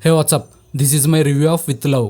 Hey, what's up? This is my review of With Love.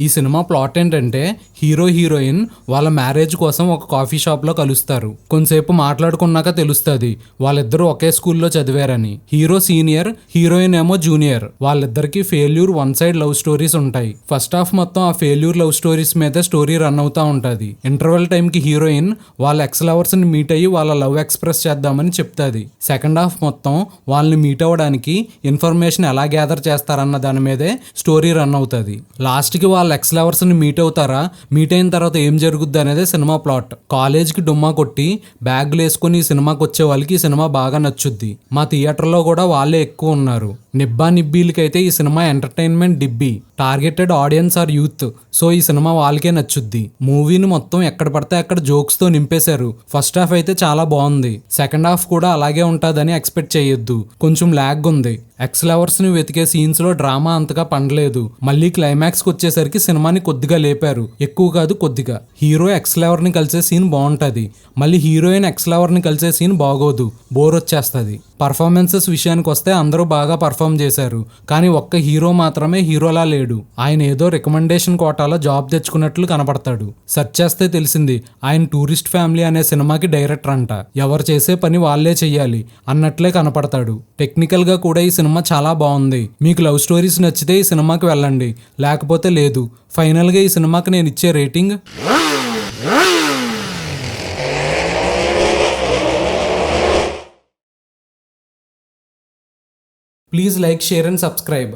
ఈ cinema plot ఏంటంటే hero heroine వాళ్ళ marriage కోసం ఒక కాఫీ షాప్లో కలుస్తారు. కొంతసేపు మాట్లాడుకున్నాక తెలుస్తుంది వాళ్ళిద్దరూ ఒకే స్కూల్లో చదివారని. హీరో సీనియర్, హీరోయిన్ ఏమో జూనియర్. వాళ్ళిద్దరికి failure one side love stories ఉంటాయి. ఫస్ట్ హాఫ్ మొత్తం ఆ ఫెయిల్యూర్ లవ్ స్టోరీస్ మీద స్టోరీ రన్ అవుతా ఉంటుంది. ఇంటర్వెల్ టైంకి హీరోయిన్ వాళ్ళ ఎక్స్ లవర్స్ని మీట్ అయ్యి వాళ్ళ లవ్ ఎక్స్ప్రెస్ చేద్దామని చెప్తుంది. సెకండ్ హాఫ్ మొత్తం వాళ్ళని మీట్ అవ్వడానికి ఇన్ఫర్మేషన్ ఎలా గ్యాదర్ చేస్తారన్న దాని మీదే స్టోరీ రన్ అవుతుంది. లాస్ట్కి వాళ్ళ ఎక్స్ లవర్స్ ని మీట్ అవుతారా, మీట్ అయిన తర్వాత ఏం జరుగుద్ది అనేది సినిమా ప్లాట్. కాలేజ్కి డుమ్మా కొట్టి బ్యాగ్లు వేసుకుని ఈ సినిమాకి వచ్చే వాళ్ళకి ఈ సినిమా బాగా నచ్చుద్ది. మా థియేటర్లో కూడా వాళ్ళే ఎక్కువ ఉన్నారు. నిబ్బా నిబ్బీలకైతే ఈ సినిమా ఎంటర్టైన్మెంట్ డిబ్బీ. Targeted audience are youth, so ఈ సినిమా వాళ్ళకే నచ్చుద్ది. మూవీని మొత్తం ఎక్కడ పడితే అక్కడ జోక్స్ తో నింపేశారు. ఫస్ట్ హాఫ్ అయితే చాలా బాగుంది. సెకండ్ హాఫ్ కూడా అలాగే ఉంటుందని ఎక్స్పెక్ట్ చేయొద్దు. కొంచెం ల్యాగ్ ఉంది. ఎక్స్ లవర్స్ ని వెతికే సీన్స్ లో డ్రామా అంతగా పండలేదు. మళ్ళీ క్లైమాక్స్ కి వచ్చేసరికి సినిమాని కొద్దిగా లేపారు. ఎక్కువ కాదు, కొద్దిగా. హీరో ఎక్స్ లవర్ ని కలిసే సీన్ బాగుంటది. మళ్ళీ హీరోయిన్ ఎక్స్ లవర్ ని కలిసే సీన్ బాగోదు, బోర్ వచ్చేస్తుంది. పర్ఫార్మెన్సెస్ విషయానికి వస్తే అందరూ బాగా పర్ఫామ్ చేశారు. కానీ ఒక్క హీరో మాత్రమే హీరోలా లేడు. ఆయన ఏదో రికమెండేషన్ కోటాలో జాబ్ తెచ్చుకున్నట్లు కనపడతాడు. సెర్చ్ చేస్తే తెలిసింది ఆయన టూరిస్ట్ ఫ్యామిలీ అనే సినిమాకి డైరెక్టర్ అంట. ఎవరు చేసే పని వాళ్ళే చెయ్యాలి అన్నట్లే కనపడతాడు. టెక్నికల్ గా కూడా ఈ సినిమా చాలా బాగుంది. మీకు లవ్ స్టోరీస్ నచ్చితే ఈ సినిమాకి వెళ్ళండి, లేకపోతే లేదు. ఫైనల్ గా ఈ సినిమాకి నేను ఇచ్చే rating please like, share and subscribe.